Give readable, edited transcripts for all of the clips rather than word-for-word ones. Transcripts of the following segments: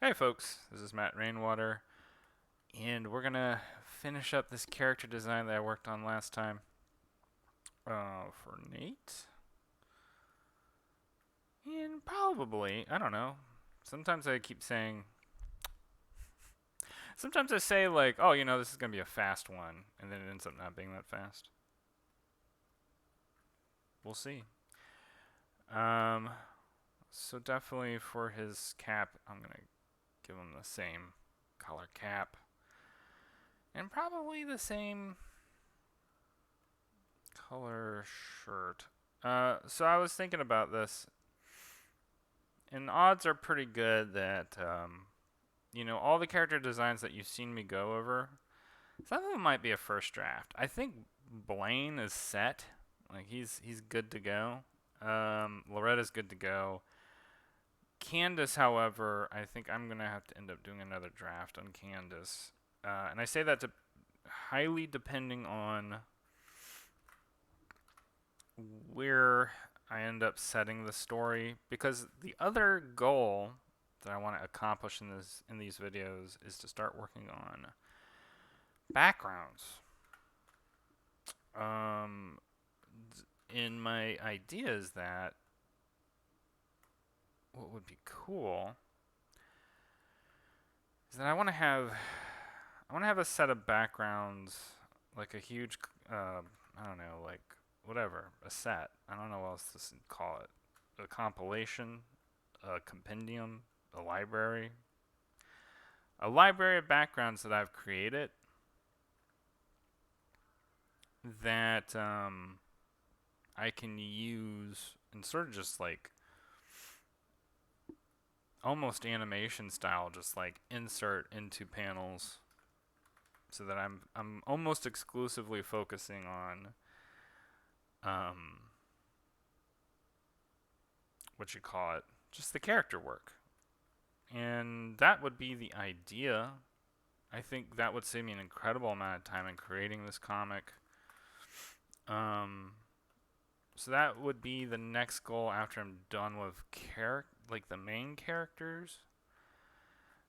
Hey folks, this is Matt Rainwater, and we're gonna finish up this character design that I worked on last time for Nate. And probably, I don't know. Sometimes I keep saying, sometimes I say like, oh, this is gonna be a fast one, and then it ends up not being that fast. We'll see. Um, so definitely for his cap, I'm gonna give him the same color cap, and probably the same color shirt. So I was thinking about this, and odds are pretty good that, all the character designs that you've seen me go over, some of them might be a first draft. I think Blaine is set. Like, he's good to go. Loretta's good to go. Candace, however, I think I'm going to have to end up doing another draft on Candace. And I say that to highly depending on where I end up setting the story, because the other goal that I want to accomplish in these videos is to start working on backgrounds. In my ideas that what would be cool is that I want to have a set of backgrounds, like a huge I don't know, like whatever, a set. I don't know what else to call it. A compilation, a compendium, a library. A library of backgrounds that I've created that I can use and sort of just like almost animation style, just like insert into panels, so that I'm almost exclusively focusing on what you call it, just the character work. And that would be the idea. I think that would save me an incredible amount of time in creating this comic. So that would be the next goal after I'm done with like the main characters.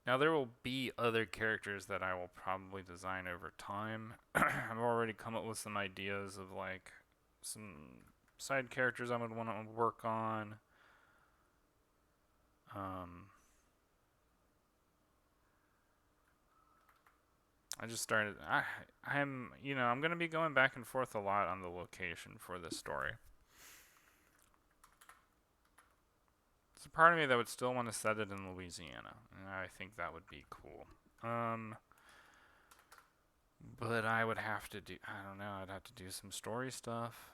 Now there will be other characters that I will probably design over time. I've already come up with some ideas of like some side characters I would want to work on. I just started. I'm gonna be going back and forth a lot on the location for this story. There's a part of me that would still want to set it in Louisiana, and I think that would be cool. But I would have to do. I don't know. I'd have to do some story stuff.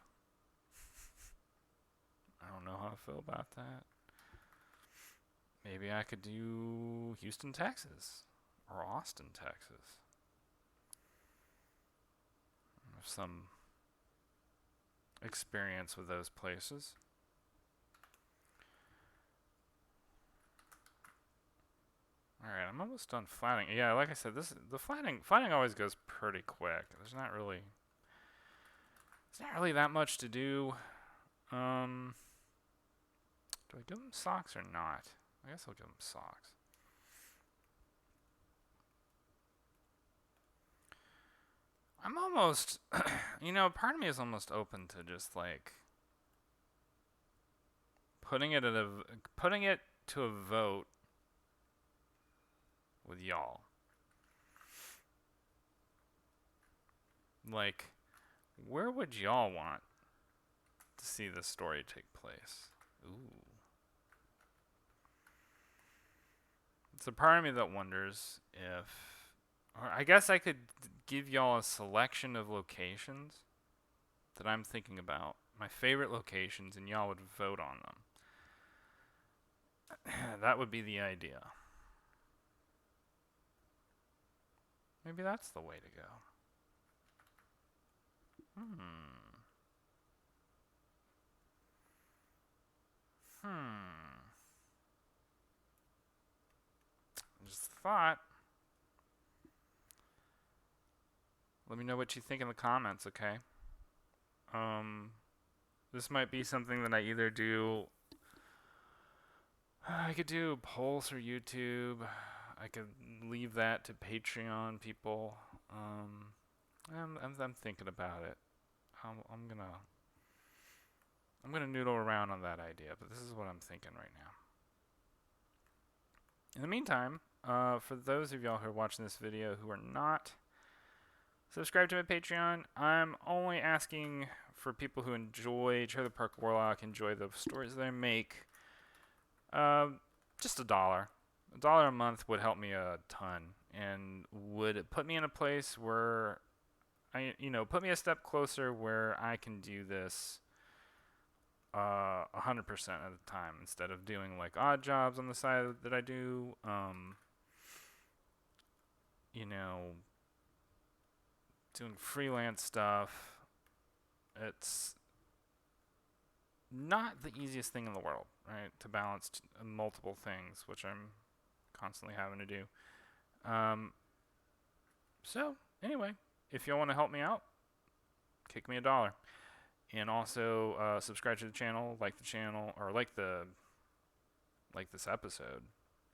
I don't know how I feel about that. Maybe I could do Houston, Texas, or Austin, Texas. I have some experience with those places. Alright, I'm almost done flatting. Yeah, like I said, the flatting always goes pretty quick. There's not really that much to do. Do I give them socks or not? I guess I'll give them socks. I'm almost, part of me is almost open to just like putting it to a vote with y'all. Like, where would y'all want to see this story take place? Ooh. It's a part of me that wonders if, or I guess I could give y'all a selection of locations that I'm thinking about, my favorite locations, and y'all would vote on them. That would be the idea. Maybe that's the way to go. Just thought. Let me know what you think in the comments, okay? This might be something that I either do. I could do polls or YouTube. I could leave that to Patreon people. I'm thinking about it. I'm gonna noodle around on that idea, but this is what I'm thinking right now. In the meantime, for those of y'all who are watching this video who are not subscribed to my Patreon, I'm only asking for people who enjoy Trailer Park Warlock, enjoy the stories that I make. Just $1. $1 a month would help me a ton, and would put me in a place where put me a step closer where I can do this 100% of the time instead of doing like odd jobs on the side that I do. Doing freelance stuff. It's not the easiest thing in the world, right? To balance multiple things, which I'm constantly having to do. So anyway, if y'all want to help me out, kick me $1. And also subscribe to the channel, like the channel, or like this episode.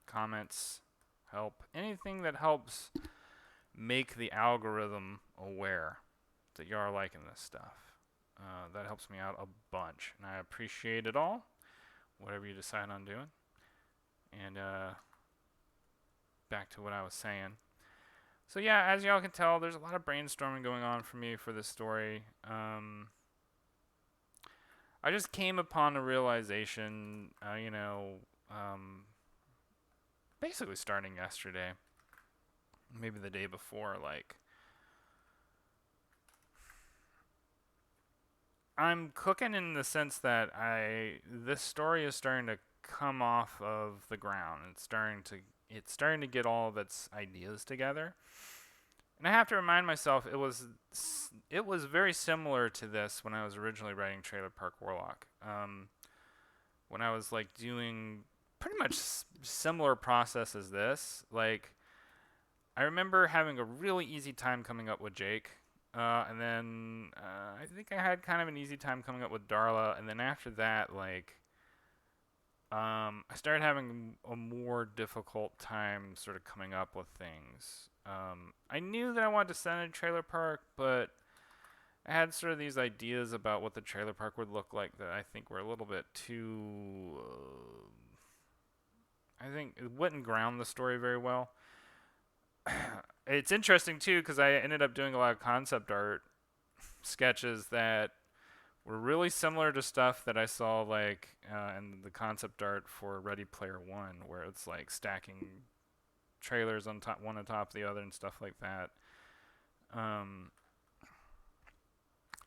Comments help. Anything that helps make the algorithm aware that you are liking this stuff. That helps me out a bunch, and I appreciate it all, whatever you decide on doing. And back to what I was saying. So yeah, as y'all can tell, there's a lot of brainstorming going on for me for this story. I just came upon a realization, basically starting yesterday, maybe the day before, like, I'm cooking in the sense that this story is starting to come off of the ground. It's starting to get all of its ideas together. And I have to remind myself it was very similar to this when I was originally writing Trailer Park Warlock. When I was like doing pretty much similar process as this, like I remember having a really easy time coming up with Jake. And then I think I had kind of an easy time coming up with Darla. And then after that, like, I started having a more difficult time sort of coming up with things. I knew that I wanted to send a trailer park, but I had sort of these ideas about what the trailer park would look like that I think were a little bit too... I think it wouldn't ground the story very well. It's interesting too because I ended up doing a lot of concept art sketches that were really similar to stuff that I saw like in the concept art for Ready Player One, where it's like stacking trailers on top, one on top of the other, and stuff like that.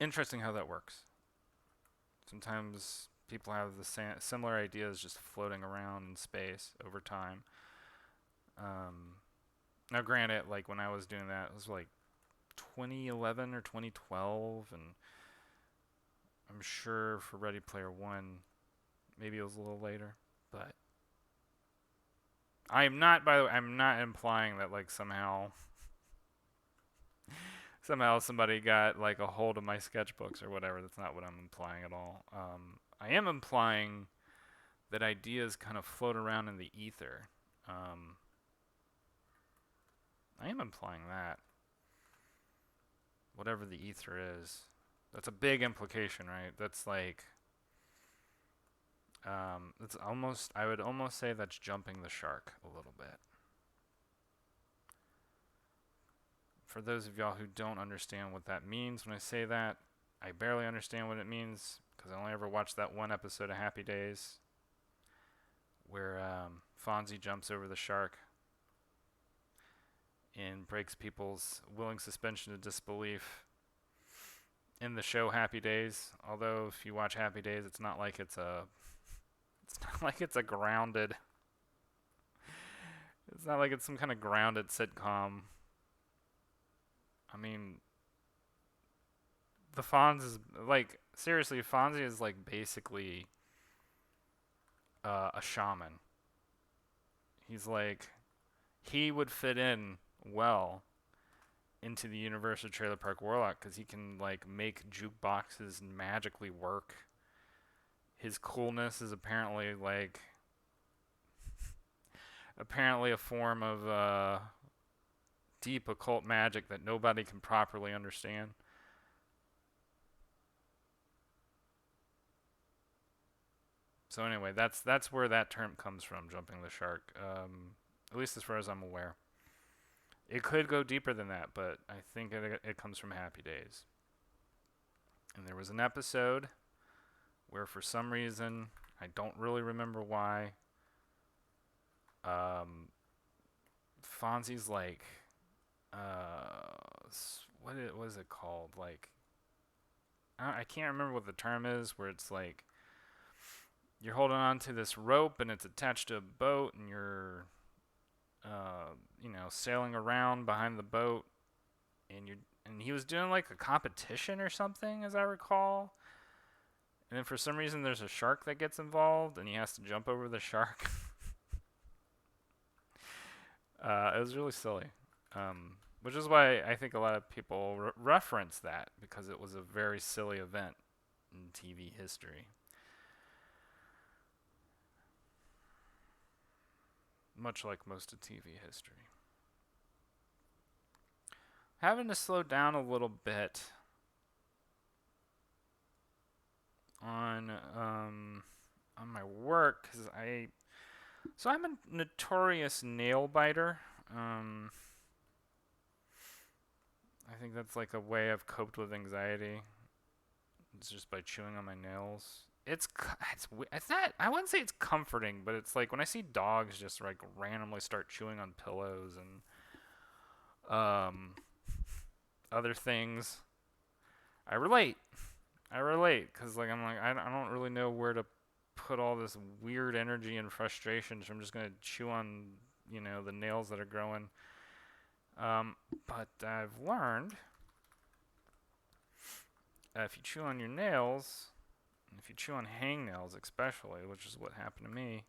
Interesting how that works. Sometimes people have the similar ideas just floating around in space over time. Now, granted, like when I was doing that, it was like 2011 or 2012, and I'm sure for Ready Player One, maybe it was a little later. But I'm not, by the way, I'm not implying that like somehow somebody got like a hold of my sketchbooks or whatever. That's not what I'm implying at all. I am implying that ideas kind of float around in the ether. I am implying that. Whatever the ether is. That's a big implication, right? That's like... it's almost... I would almost say that's jumping the shark a little bit. For those of y'all who don't understand what that means when I say that, I barely understand what it means because I only ever watched that one episode of Happy Days where Fonzie jumps over the shark and breaks people's willing suspension of disbelief in the show Happy Days. Although if you watch Happy Days, it's not like it's a grounded, it's not like it's some kind of grounded sitcom. I mean, the Fonz is like, seriously, Fonzie is like basically a shaman. He's like, he would fit in well into the universe of Trailer Park Warlock because he can like make jukeboxes magically work. His coolness is apparently like apparently a form of deep occult magic that nobody can properly understand. So anyway, that's where that term comes from, jumping the shark. At least as far as I'm aware. It could go deeper than that, but I think it comes from Happy Days. And there was an episode where, for some reason, I don't really remember why, um, Fonzie's like, what is it called? Like, I can't remember what the term is, where it's like you're holding on to this rope and it's attached to a boat, and you're, sailing around behind the boat, and he was doing like a competition or something, as I recall. And then for some reason, there's a shark that gets involved, and he has to jump over the shark. It was really silly, which is why I think a lot of people reference that, because it was a very silly event in TV history. Much like most of TV history. Having to slow down a little bit on my work, because I'm a notorious nail biter. I think that's like a way I've coped with anxiety. It's just by chewing on my nails. It's not, I wouldn't say it's comforting, but it's like when I see dogs just like randomly start chewing on pillows and other things. I relate. Because like I'm like, I don't really know where to put all this weird energy and frustration, so I'm just gonna chew on, the nails that are growing. But I've learned, if you chew on your nails, if you chew on hangnails especially, which is what happened to me,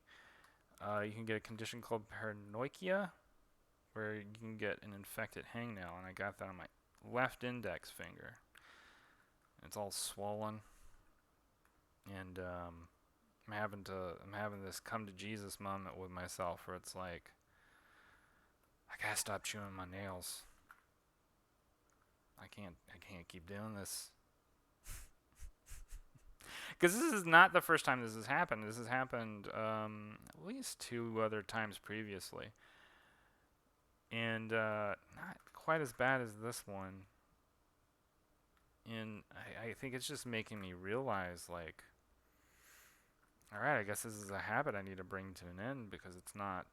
you can get a condition called paranoia, where you can get an infected hangnail, and I got that on my left index finger. It's all swollen, and I'm having this come to Jesus moment with myself, where it's like, I gotta stop chewing my nails. I can't keep doing this. Because this is not the first time this has happened. This has happened at least 2 other times previously, and not quite as bad as this one. And I think it's just making me realize, like, all right, I guess this is a habit I need to bring to an end, because it's not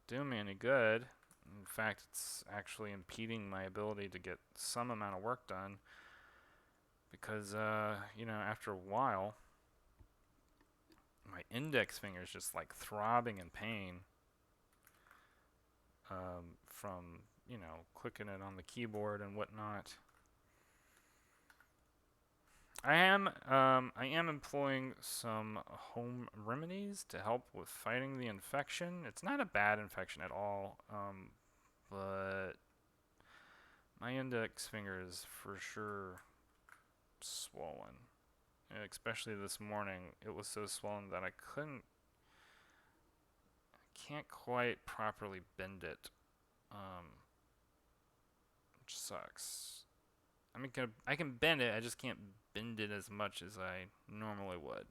doing me any good. In fact, it's actually impeding my ability to get some amount of work done, because, after a while, my index finger is just like throbbing in pain from, clicking it on the keyboard and whatnot. I am employing some home remedies to help with fighting the infection. It's not a bad infection at all, but my index finger is for sure swollen. And especially this morning, it was so swollen that I can't quite properly bend it, which sucks. I mean, I can bend it, I just can't bend it as much as I normally would.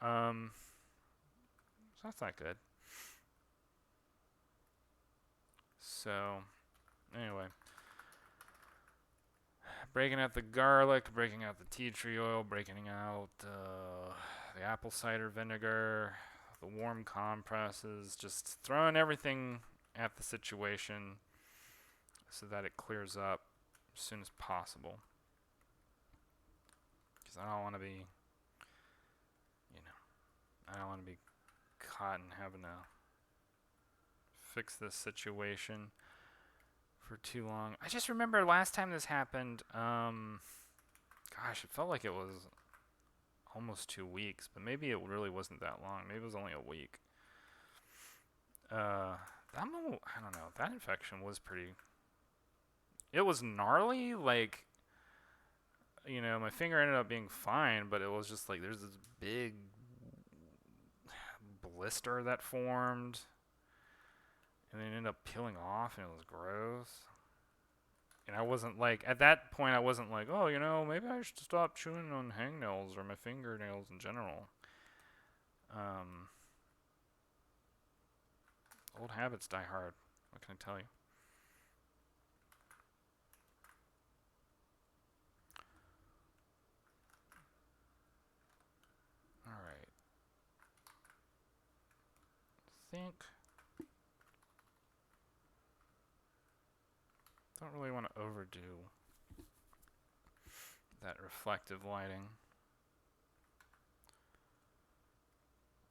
So that's not good. So, anyway. Breaking out the garlic, breaking out the tea tree oil, breaking out the apple cider vinegar, the warm compresses, just throwing everything at the situation so that it clears up as soon as possible. Because I don't want to be, I don't want to be caught in having to fix this situation for too long. I just remember last time this happened, gosh, it felt like it was almost 2 weeks, but maybe it really wasn't that long. Maybe it was only a week. I don't know. That infection was pretty. It was gnarly. Like, my finger ended up being fine, but it was just like there's this big blister that formed, and then it ended up peeling off, and it was gross. And I wasn't like, at that point, I wasn't like, oh, maybe I should stop chewing on hangnails or my fingernails in general. Old habits die hard. What can I tell you? Alright. Don't really want to overdo that reflective lighting.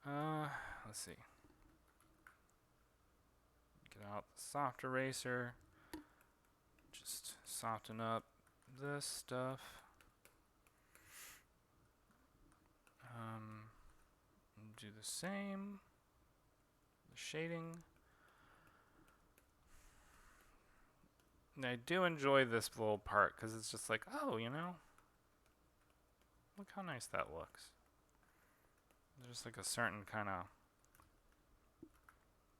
Let's see. Get out the soft eraser. Just soften up this stuff. Do the same. The shading. And I do enjoy this little part because it's just like, oh, look how nice that looks. There's just like a certain kind of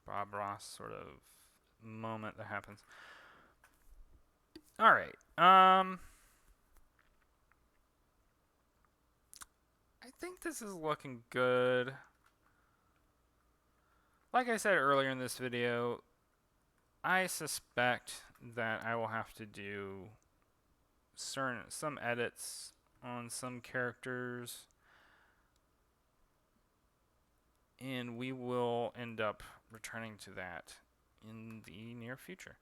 Bob Ross sort of moment that happens. All right. I think this is looking good. Like I said earlier in this video, I suspect that I will have to do some edits on some characters, and we will end up returning to that in the near future.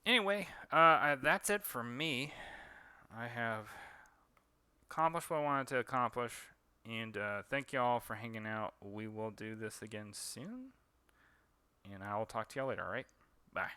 Anyway, that's it for me. I have accomplished what I wanted to accomplish, and thank you all for hanging out. We will do this again soon, and I will talk to y'all later, alright? Bye.